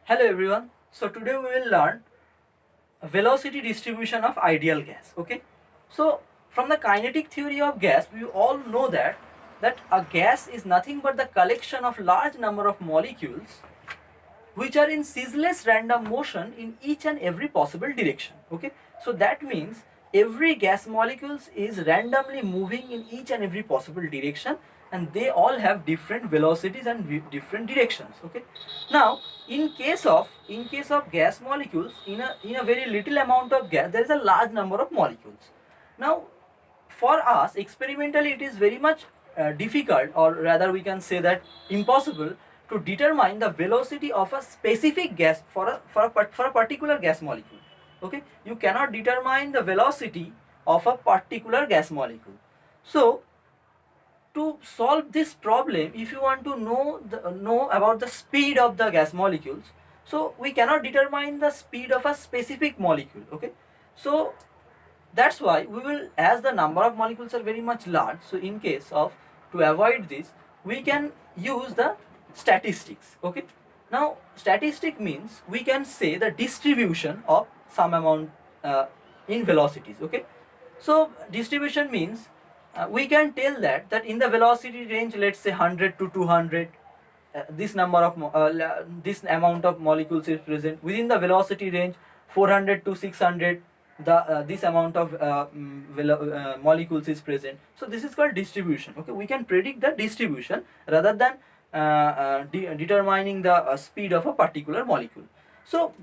Hello everyone. So today we will learn velocity distribution of ideal gas. Okay. So from the kinetic theory of gas, we all know that a gas is nothing but the collection of large number of molecules which are in ceaseless random motion in each and every possible direction. Okay, so that means every gas molecules is randomly moving in each and every possible direction, and they all have different velocities and different directions. Okay, now in case of gas molecules, in a very little amount of gas there is a large number of molecules. Now for us experimentally it is very much difficult, or rather we can say that impossible, to determine the velocity of a specific gas for a particular gas molecule. Okay, you cannot determine the velocity of a particular gas molecule. So to solve this problem, if you want to know about the speed of the gas molecules, so we cannot determine the speed of a specific molecule. Okay, so that's why we will, as the number of molecules are very much large, so in case of, to avoid this, we can use the statistics. Okay, now statistic means we can say the distribution of some amount in velocities. Okay, so distribution means we can tell that in the velocity range, let's say 100 to 200, this number of this amount of molecules is present. Within the velocity range 400 to 600, this amount of molecules is present. So this is called distribution. Okay, we can predict the distribution rather than determining the speed of a particular molecule. So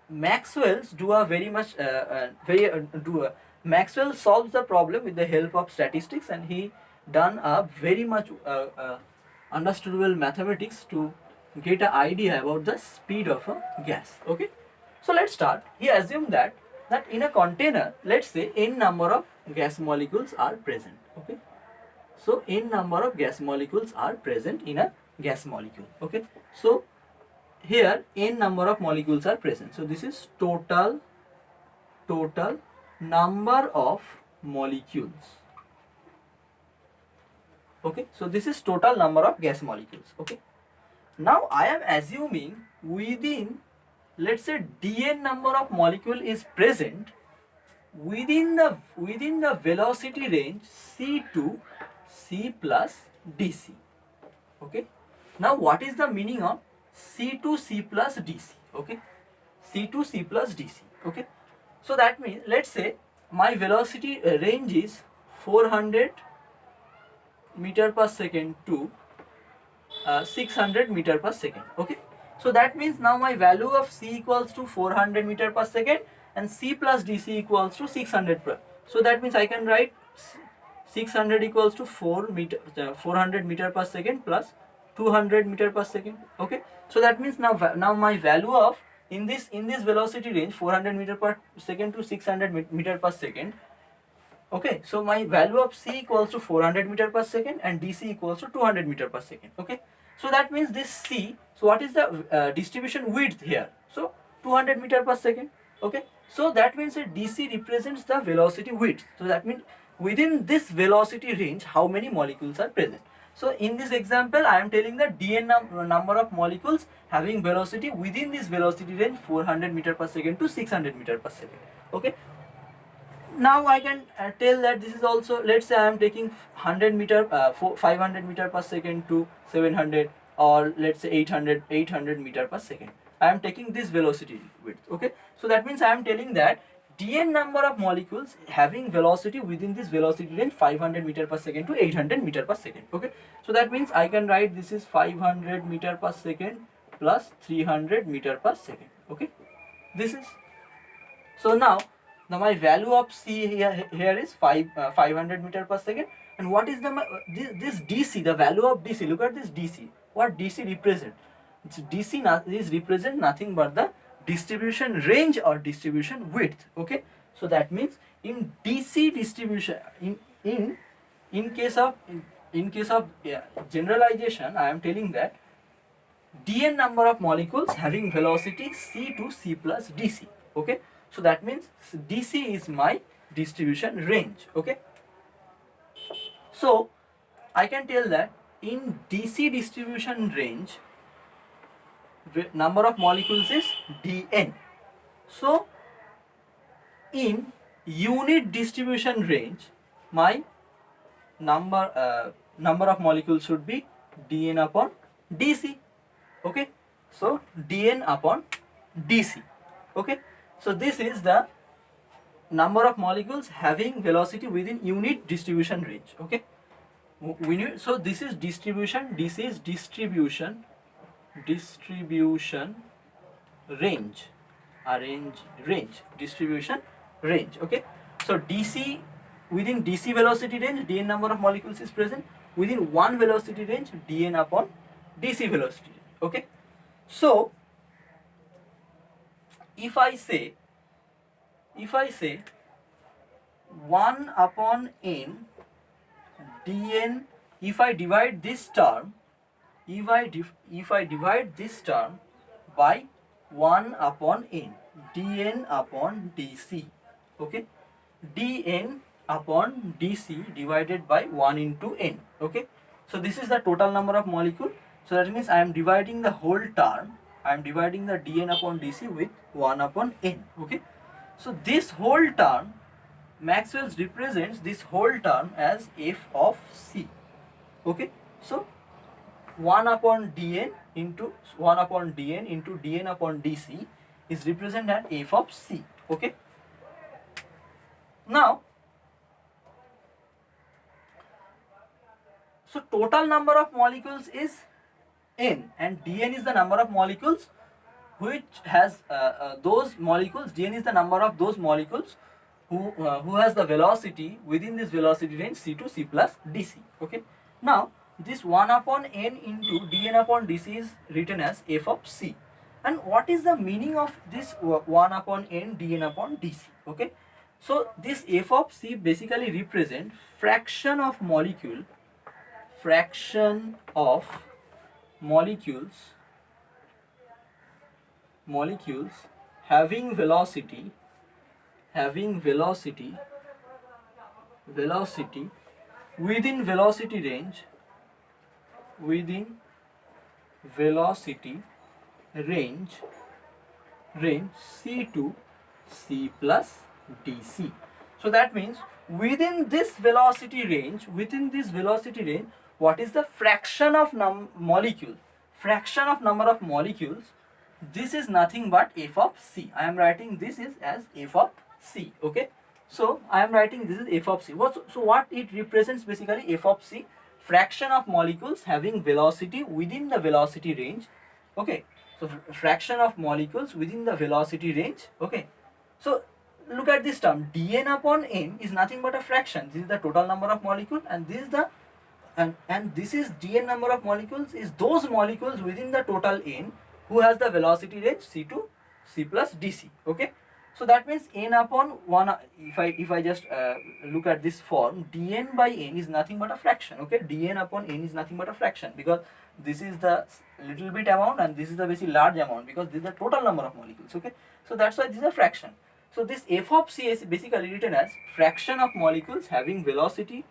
Maxwell's do a very much very do a Maxwell solves the problem with the help of statistics, and he done a very much understandable mathematics to get an idea about the speed of a gas. Okay, so let's start. He assumed that in a container, let's say n number of gas molecules are present. Okay, so n number of gas molecules are present in a gas molecule. Okay, so here n number of molecules are present. So this is total number of molecules. Okay, so this is total number of gas molecules. Okay, now I am assuming within, let's say, dn number of molecule is present within the velocity range c to c plus dc. Okay, now what is the meaning of c to c plus dc? Okay, c to c plus dc. Okay, so that means, let's say my velocity range is 400 meter per second to 600 meter per second. Okay, so that means now my value of c equals to 400 meter per second and c plus dc equals to 600 per. So that means I can write 600 equals to 400 meter per second plus 200 meter per second. Okay, so that means now my value of in this velocity range 400 meter per second to 600 meter per second. Okay, so my value of c equals to 400 meter per second and dc equals to 200 meter per second. Okay, so that means this c, so what is the distribution width here? So 200 meter per second. Okay, so that means that dc represents the velocity width. So that means within this velocity range how many molecules are present. So in this example I am telling the dn number of molecules having velocity within this velocity range 400 meter per second to 600 meter per second. Okay, now I can tell that this is also, let's say I am taking 100 meter 500 meter per second to 700, or let's say 800 meter per second. I am taking this velocity width. Okay, so that means I am telling that dn number of molecules having velocity within this velocity range 500 meter per second to 800 meter per second. Okay, so that means I can write this is 500 meter per second plus 300 meter per second. Okay, this is, so now my value of c here is 500 meter per second. And what is this dc, the value of dc? Look at this dc. What dc represent? Dc is represent nothing but the distribution range or distribution width. Okay, so that means in dc distribution, in case of generalization, I am telling that dn number of molecules having velocity c to c plus dc. Okay, so that means dc is my distribution range. Okay, so I can tell that in dc distribution range number of molecules is dn. So in unit distribution range, my number of molecules should be dn upon dc. Okay, so dn upon dc. Okay, so this is the number of molecules having velocity within unit distribution range. Okay, we need, so this is distribution, this is distribution range, distribution range. Okay, so dc, within dc velocity range dn number of molecules is present, within one velocity range dn upon dc velocity range. Okay, so if I say 1 upon n dn, if I divide this term, if I divide this term by 1 upon n dn upon dc. Okay, dn upon dc divided by 1 into n. Okay, so this is the total number of molecule. So that means I am dividing the whole term, I am dividing the dn upon dc with 1 upon n. Okay, so this whole term, Maxwell's represents this whole term as f of c. Okay, so 1 upon dn into dn upon dc is represented as f of c. Okay, now so total number of molecules is n, and dn is the number of molecules which has those molecules, dn is the number of those molecules who has the velocity within this velocity range c to c plus dc. Okay, now this 1 upon n into dn upon dc is written as f of c. And what is the meaning of this 1 upon n dn upon dc? Okay, so this f of c basically represent fraction of molecules having velocity within velocity range c to c plus dc. So that means within this velocity range, what is the fraction of fraction of number of molecules? This is nothing but f of c. I am writing this is as f of c. Okay, so I am writing this is f of c. So what it represents basically, f of c, fraction of molecules having velocity within the velocity range. Okay, so fraction of molecules within the velocity range. Okay, so look at this term, dn upon n is nothing but a fraction. This is the total number of molecules, and this is the and this is dn number of molecules is those molecules within the total n who has the velocity range c to c plus dc. Okay, so that means n upon 1, if I just look at this form, dn by n is nothing but a fraction. Okay, dn upon n is nothing but a fraction, because this is the little bit amount and this is the very large amount, because this is the total number of molecules. Okay, so that's why this is a fraction. So this f of c is basically written as fraction of molecules having velocity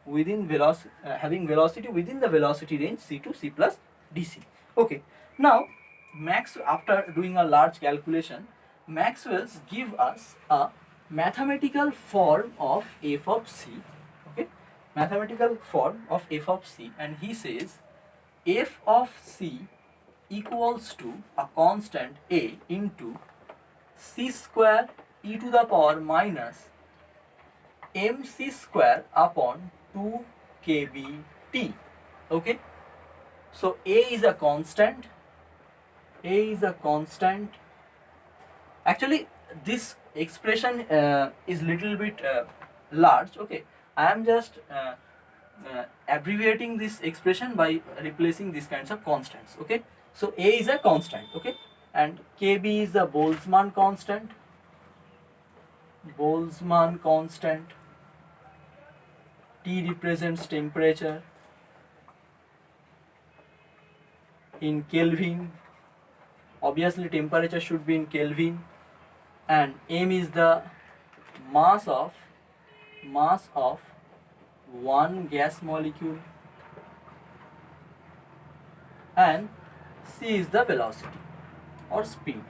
within the velocity range c to c plus dc. Okay, now after doing a large calculation, Maxwell's give us a mathematical form of f of c. Okay, mathematical form of f of c, and he says f of c equals to a constant a into c square e to the power minus mc square upon 2 kbt. Okay, so a is a constant. Actually this expression is little bit large. Okay, I am just abbreviating this expression by replacing these kinds of constants. Okay, so a is a constant. Okay, and kb is the Boltzmann constant. T represents temperature in Kelvin. Obviously temperature should be in Kelvin, and m is the mass of one gas molecule, and c is the velocity or speed.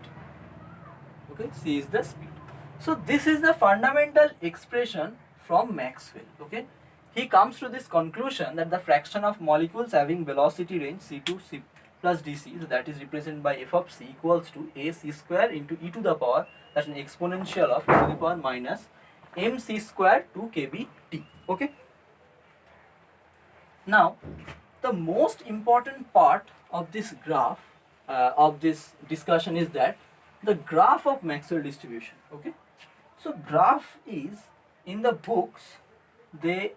Okay, c is the speed. So this is the fundamental expression from Maxwell. Okay, he comes to this conclusion that the fraction of molecules having velocity range c2 c plus dc, so that is represented by f of c equals to a c square into e to the power, that's an exponential of e to the power minus mc square 2 kb t. Okay, now the most important part of this graph, of this discussion, is that the graph of Maxwell distribution. Okay, so graph is, in the books they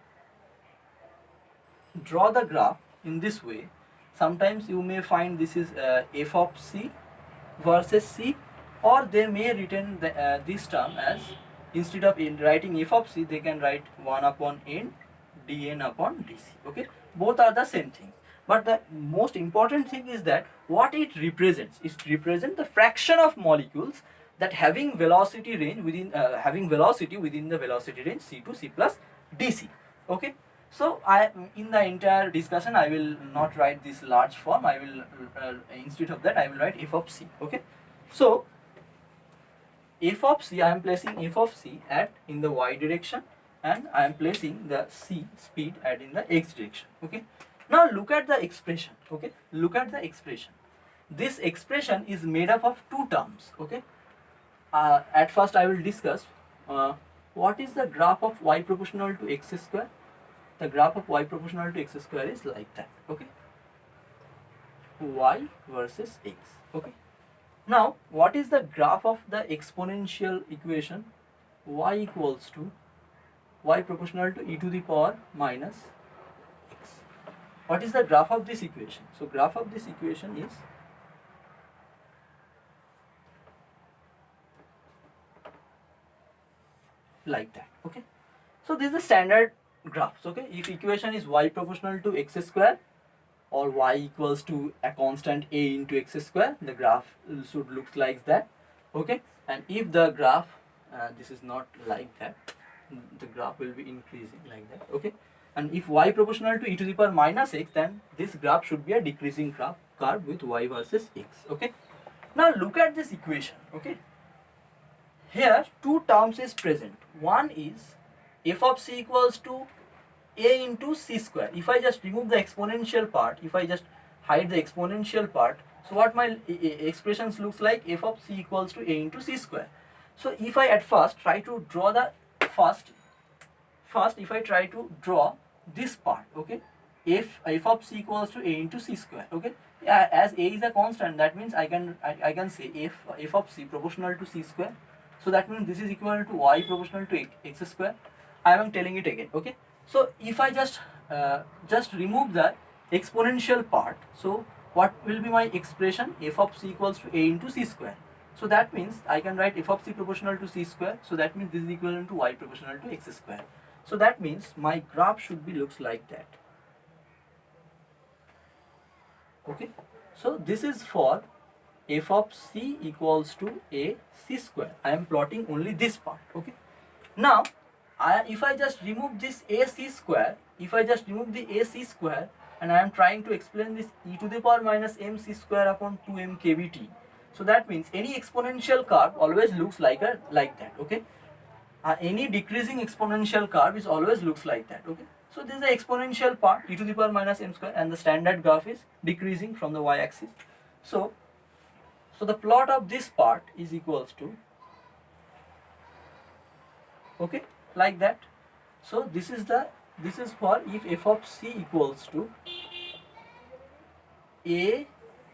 draw the graph in this way. Sometimes you may find this is f of c versus c, or they may written this term as, instead of writing f of c, they can write 1 upon n dn upon dc. Okay, both are the same thing, but the most important thing is that what it represents. It represents the fraction of molecules that having velocity range within having velocity within the velocity range c to c plus dc. Okay, so in the entire discussion I will not write this large form. I will instead of that I will write f of c. Okay, so f of c, I am placing f of c at in the y direction, and I am placing the c speed at in the x direction. Okay, now look at the expression. Okay, look at the expression. This expression is made up of two terms. Okay, at first I will discuss what is the graph of y proportional to x square. The graph of y proportional to x square is like that. Okay, y versus x. Okay, now what is the graph of the exponential equation y equals to y proportional to e to the power minus x? What is the graph of this equation? So graph of this equation is like that. Okay, so this is the standard graphs. Okay, if equation is y proportional to x square or y equals to a constant a into x square, the graph should look like that. Okay, and if the graph this is not like that, the graph will be increasing like that. Okay, and if y proportional to e to the power minus x, then this graph should be a decreasing graph curve with y versus x. Okay, now look at this equation. Okay, here two terms is present. One is f of c equals to a into c square. If I just remove the exponential part, if I just hide the exponential part, so what my expressions looks like, f of c equals to a into c square. So if I at first try to draw the first if I try to draw this part, okay, if f of c equals to a into c square. Okay, yeah, as a is a constant, that means I can say f of c proportional to c square. So that means this is equal to y proportional to x square. I am telling it again. Okay, so if I just remove the exponential part, so what will be my expression? F of c equals to a into c square. So that means I can write f of c proportional to c square. So that means this is equivalent to y proportional to x square. So that means my graph should be looks like that. Okay, so this is for f of c equals to a c square. I am plotting only this part. Okay, now if I just remove this ac square, if I just remove the ac square, and I am trying to explain this e to the power minus mc square upon 2m kbt, so that means any exponential curve always looks like that. Okay, any decreasing exponential curve is always looks like that. Okay, so this is the exponential part, e to the power minus m square, and the standard graph is decreasing from the y-axis. So the plot of this part is equals to, okay, like that. So this is for if f of c equals to a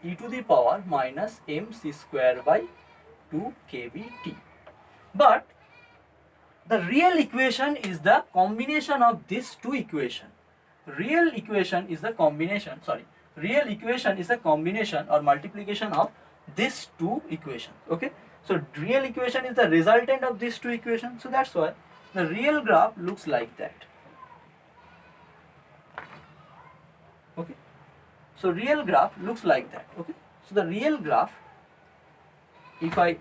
e to the power minus mc square by 2 kbt. But the real equation is the combination of these two equations. Real equation is the combination or multiplication of these two equations. Okay, so real equation is the resultant of these two equations. So that's why the real graph looks like that. Okay, so real graph looks like that. Okay, so the real graph, if I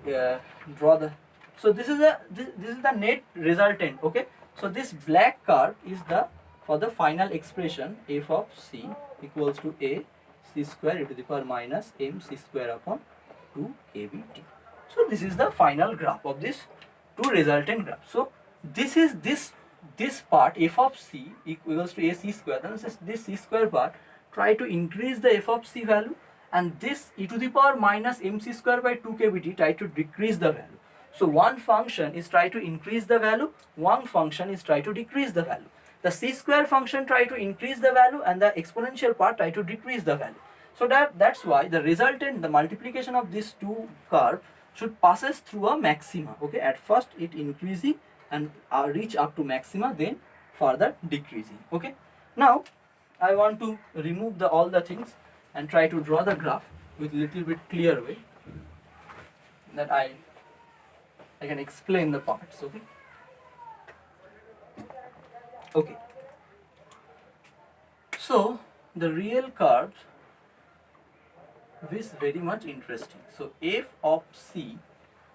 draw the, so this is the net resultant. Okay, so this black curve is the for the final expression f of c equals to a c square e to the power minus mc square upon 2 kbt. So this is the final graph of this two resultant graphs. So this is this part f of c equals to a c square. Then this c square part try to increase the f of c value, and this e to the power minus mc square by 2 kbt try to decrease the value. So one function is try to increase the value, one function is try to decrease the value. The c square function try to increase the value and the exponential part try to decrease the value. So that's why the resultant, the multiplication of these two curves should passes through a maxima. Okay, at first it increasing and reach up to maxima, then further decreasing. Okay, now I want to remove all the things and try to draw the graph with little bit clear way that I can explain the parts. Okay. Okay. So the real curve is very much interesting. So f of c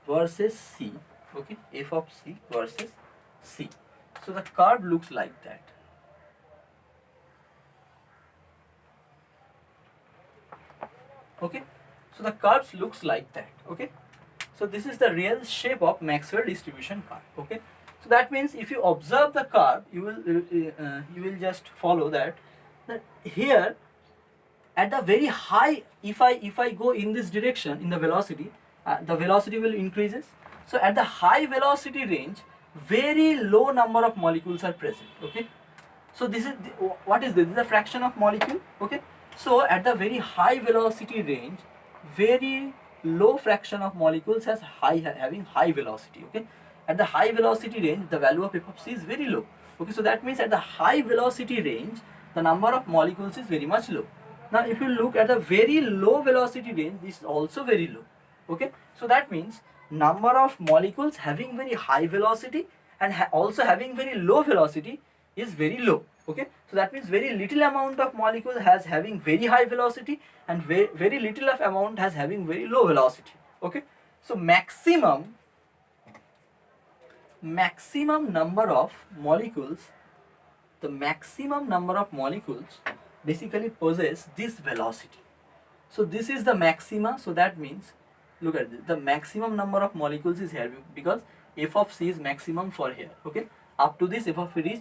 versus c. Okay, f of c versus c. So the curve looks like that. Okay, so the curves looks like that. Okay, so this is the real shape of Maxwell distribution curve. Okay, so that means if you observe the curve, you will just follow that here at the very high, if I go in this direction in the velocity will increases. So at the high velocity range, very low number of molecules are present. Okay, so this is what is this? This is a fraction of molecule. Okay, so at the very high velocity range, very low fraction of molecules having high velocity. Okay, at the high velocity range, the value of f of c is very low. Okay, so that means at the high velocity range, the number of molecules is very much low. Now if you look at the very low velocity range, this is also very low. Okay, so that means number of molecules having very high velocity and also having very low velocity is very low. Okay, so that means very little amount of molecule has having very high velocity and very little of amount has having very low velocity. Okay, so maximum number of molecules, the maximum number of molecules basically possess this velocity. So this is the maxima. So that means, look at this, the maximum number of molecules is here because f of c is maximum for here. Okay, up to this f of it is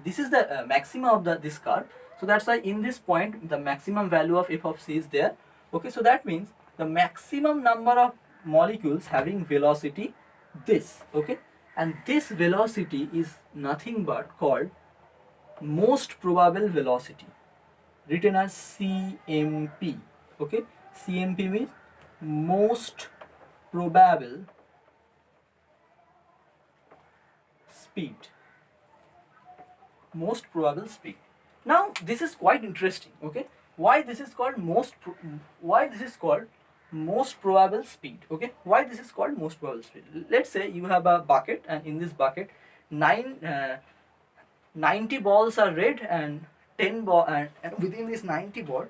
this is the maxima of this curve. So that's why in this point the maximum value of f of c is there. Okay, so that means the maximum number of molecules having velocity this. Okay, and this velocity is nothing but called most probable velocity, written as CMP. Okay, CMP means most probable speed. Most probable speed. Now this is quite interesting. Okay, why this is called most probable speed? Okay, why this is called most probable speed? Let's say you have a bucket, and in this bucket 90 balls are red and 10 ball, and within this 90 ball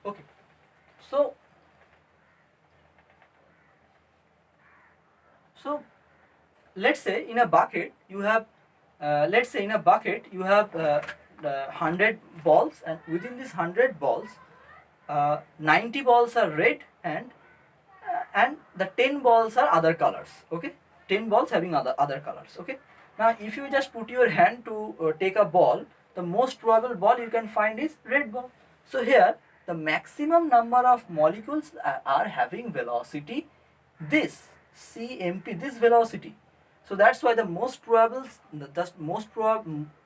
okay, so let's say in a bucket you have 100 balls, and within this 100 balls 90 balls are red and the 10 balls are other colors. Okay, 10 balls having other colors. Okay, now if you just put your hand to take a ball, the most probable ball you can find is red ball. So here the maximum number of molecules are having velocity this CMP, this velocity. So that's why the most probable,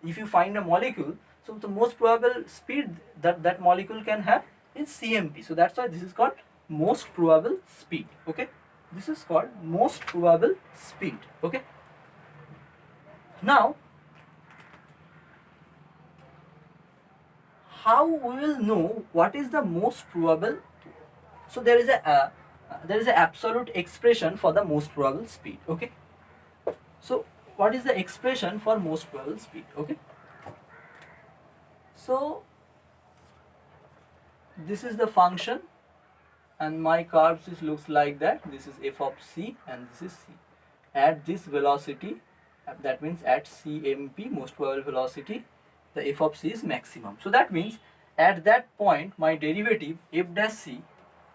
if you find a molecule, so the most probable speed that molecule can have is CMP. So that's why this is called most probable speed. Okay, this is called most probable speed. Okay, now how we will know what is the most probable? So there is a absolute expression for the most probable speed. Okay, so what is the expression for most probable speed? Okay, so this is the function, and my curves is looks like that. This is f of c and this is c. At this velocity, that means at CMP, most probable velocity, the f of c is maximum. So that means at that point my derivative f dash c,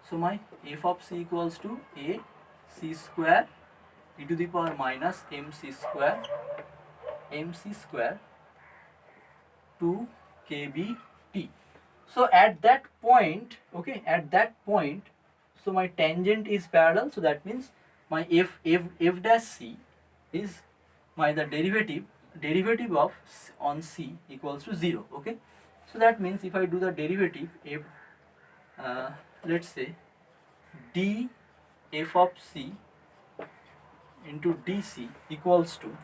so my f of c equals to a c square e to the power minus mc square 2 kbt. So at that point, okay, at that point, so my tangent is parallel, so that means my f dash c is my the derivative of on c equals to 0. Okay, so that means if I do the derivative f, let's say d f of c into dc equals to,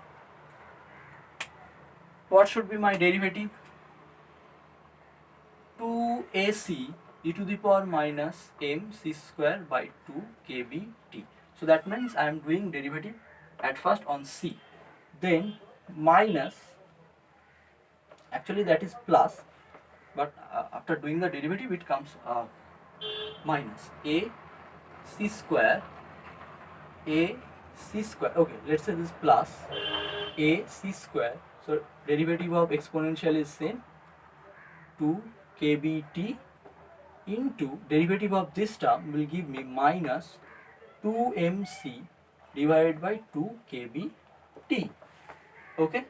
what should be my derivative? 2ac e to the power minus mc square by 2 kbt. So that means I am doing derivative at first on c, then minus, actually that is plus, but after doing the derivative it comes minus a c square, okay, let's say this plus a c square, so derivative of exponential is same, 2 kbt into derivative of this term will give me minus 2mc divided by 2 kbt. Okay,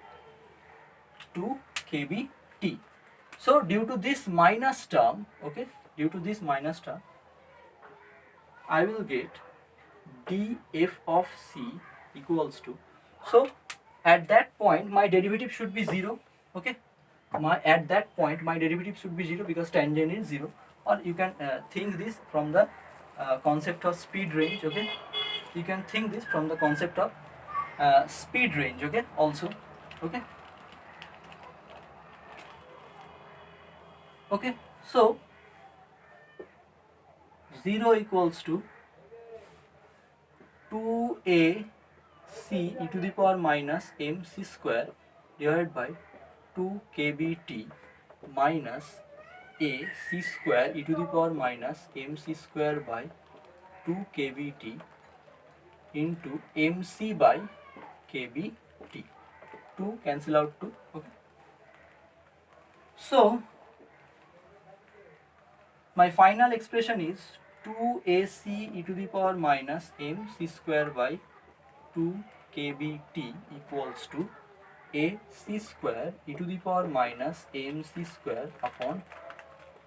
2 kbt. So due to this minus term, okay, due to this minus term, I will get df of c equals to, so at that point my derivative should be 0. Okay, at that point my derivative should be 0 because tangent is 0. Or you can think this from the concept of speed range. Okay, you can think this from the concept of speed range. Okay, also. Okay, okay, so 0 equals to 2a c e to the power minus mc square divided by 2 kbt minus a c square e to the power minus mc square by 2 kbt into mc by kbt. 2 cancel out 2. Okay, so my final expression is 2ac e to the power minus mc square by 2 kbt equals to a c square e to the power minus mc square upon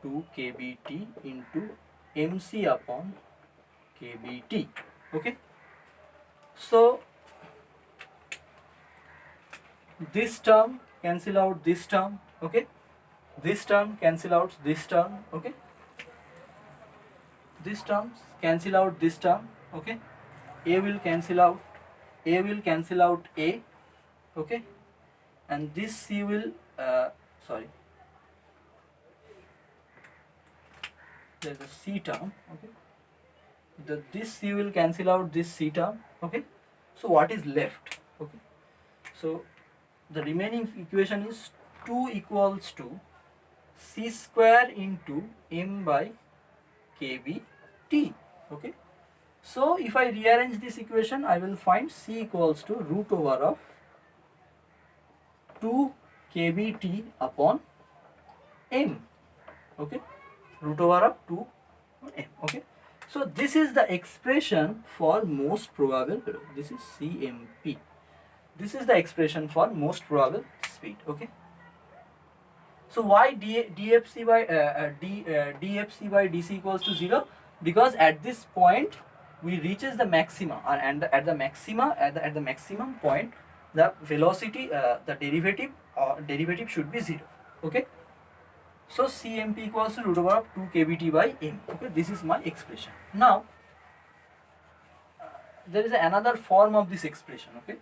2 kbt into mc upon kbt. Okay, so this term cancel out this term. Okay, this term cancel out this term. Okay, this term cancel out this term. Okay, a will cancel out a. Okay, and this c will sorry, there's a c term. Okay, this c will cancel out this c term. Okay, so what is left? Okay, so the remaining equation is 2 equals to c square into m by kbt. Okay, so if I rearrange this equation, I will find c equals to root over of 2 kbt upon m. Okay, root over of 2 m. Okay, so this is the expression for most probable. This is CMP. This is the expression for most probable speed. Okay, so why dfc by dfc by dc equals to 0? Because at this point we reaches the maxima, and at the maximum point the velocity, the derivative should be 0. Okay, so CMP equals to root over of 2 kbt by m. Okay, this is my expression. Now there is another form of this expression. Okay,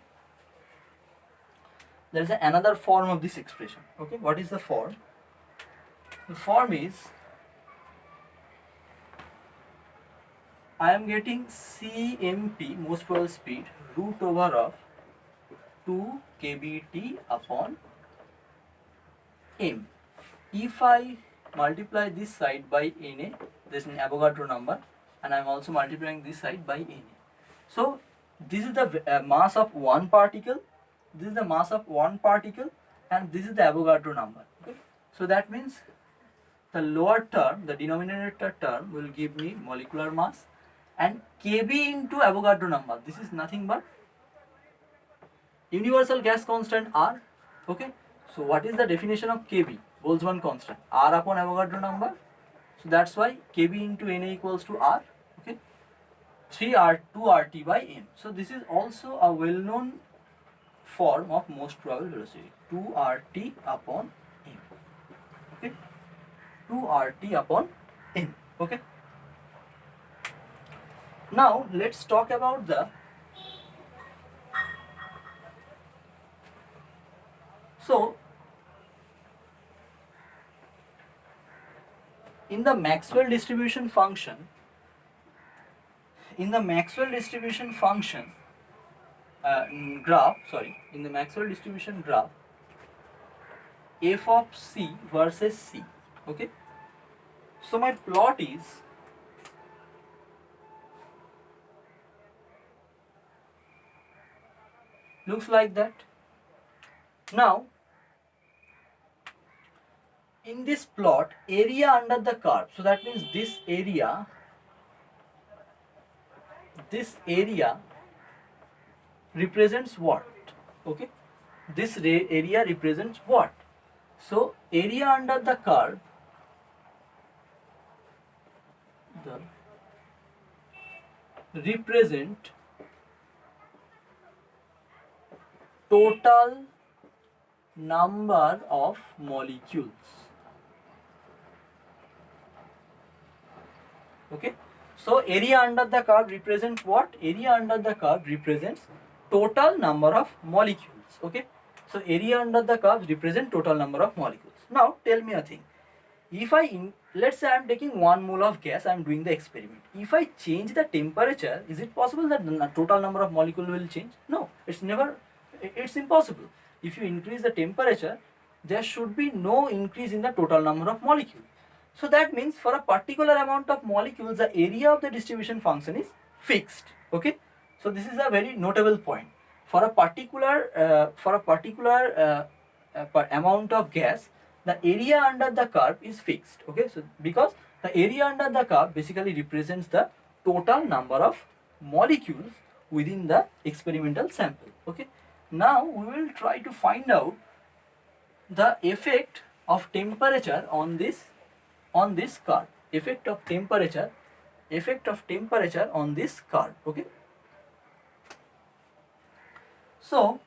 there is another form of this expression. Okay, what is the form? The form is, I am getting CMP, most probable speed, root over of 2 kbt upon m. If I multiply this side by Na, this is an Avogadro number, and I am also multiplying this side by Na. So this is the mass of one particle, this is the mass of one particle, and this is the Avogadro number. Okay? So that means the lower term, the denominator term, will give me molecular mass, and Kb into Avogadro number. This is nothing but universal gas constant R. Okay, so what is the definition of Kb? Boltzmann constant, R upon Avogadro number. So that's why Kb into Na equals to R. Okay, 3R2RT by M. So this is also a well-known form of most probable velocity, 2RT upon M. Okay, 2RT upon M. Okay. Now let's talk about the in the Maxwell distribution function, in the Maxwell distribution function graph, in the Maxwell distribution graph, f of c versus c. Okay, so my plot is looks like that. Now in this plot, area under the curve, so that means this area represents what? Okay, this area represents what? So area under the curve, represent total number of molecules. Okay, so area under the curve represents what? Area under the curve represents total number of molecules. Okay, so area under the curve represents total number of molecules. Now tell me a thing. If let's say I am taking 1 mole of gas, I am doing the experiment. If I change the temperature, is it possible that the total number of molecules will change? No, it's impossible. If you increase the temperature, there should be no increase in the total number of molecules. So that means for a particular amount of molecules, the area of the distribution function is fixed. Okay, so this is a very notable point. For a particular amount of gas, the area under the curve is fixed. Okay, so because the area under the curve basically represents the total number of molecules within the experimental sample. Okay, now we will try to find out the effect of temperature on this curve. Effect of temperature on this curve. Okay, so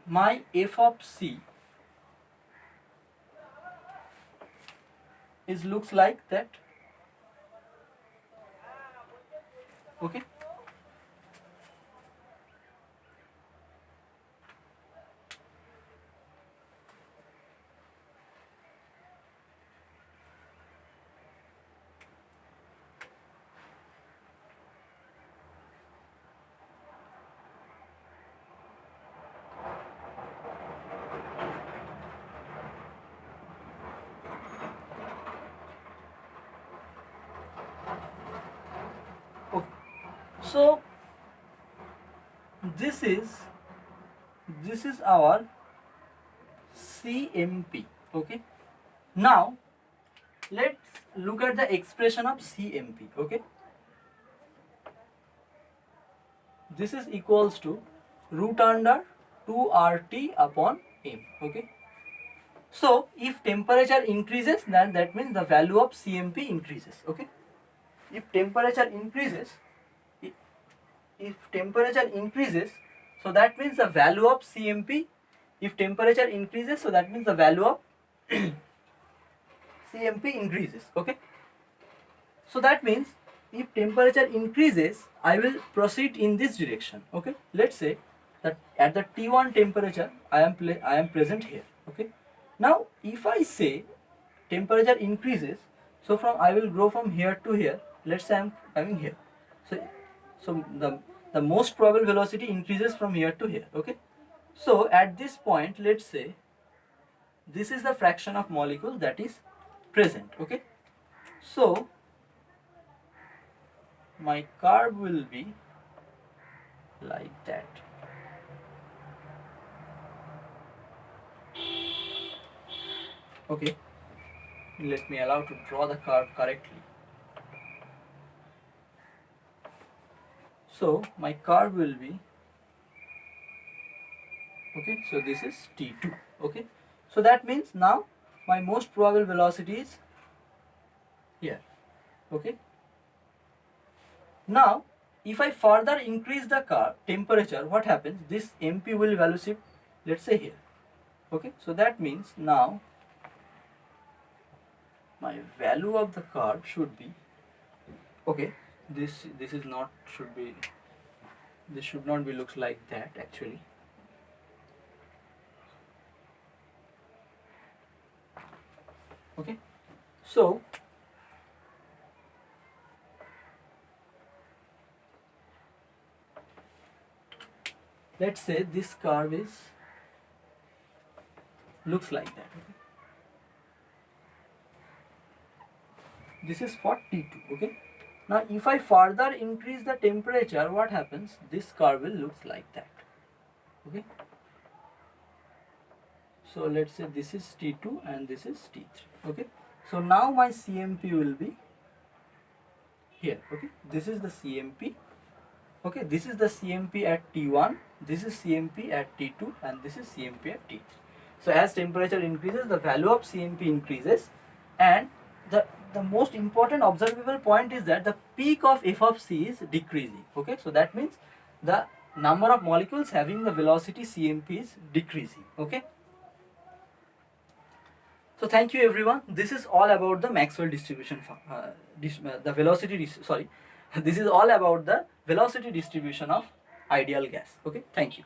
my f of c looks like that. Okay, so this is our CMP. Okay, now let's look at the expression of CMP. Okay, this is equals to root under 2RT upon M. Okay, so if temperature increases, then that means the value of CMP increases. Okay, if temperature increases, so that means the value of CMP, if temperature increases, so that means the value of CMP increases. Okay, so that means if temperature increases, I will proceed in this direction. Okay, let's say that at the T1 temperature I am present here. Okay, now if I say temperature increases, so I will grow from here to here. Let's say I am coming here. So the the most probable velocity increases from here to here. Okay, so at this point, let's say this is the fraction of molecule that is present. Okay, so my curve will be like that. Okay, let me allow to draw the curve correctly. So my curve will be, okay, so this is t2. Okay, so that means now my most probable velocity is here. Okay, now if I further increase the curve temperature, what happens? This mp will value shift, let's say here. Okay, so that means now my value of the curve should be, okay, this is not, should be, this should not be looks like that actually. Okay, so let's say this curve is looks like that. Okay? This is for T2. Okay, now if I further increase the temperature, what happens? This curve will looks like that. Okay, so let's say this is T2 and this is T3. Okay, so now my CMP will be here. Okay, this is the CMP. Okay, this is the CMP at T1, this is CMP at T2, and this is CMP at T3. So as temperature increases, the value of CMP increases, and the most important observable point is that the peak of f of c is decreasing. Okay, so that means the number of molecules having the velocity CMP is decreasing. Okay, so thank you everyone. This is all about the Maxwell distribution, the velocity, sorry, this is all about the velocity distribution of ideal gas. Okay, thank you.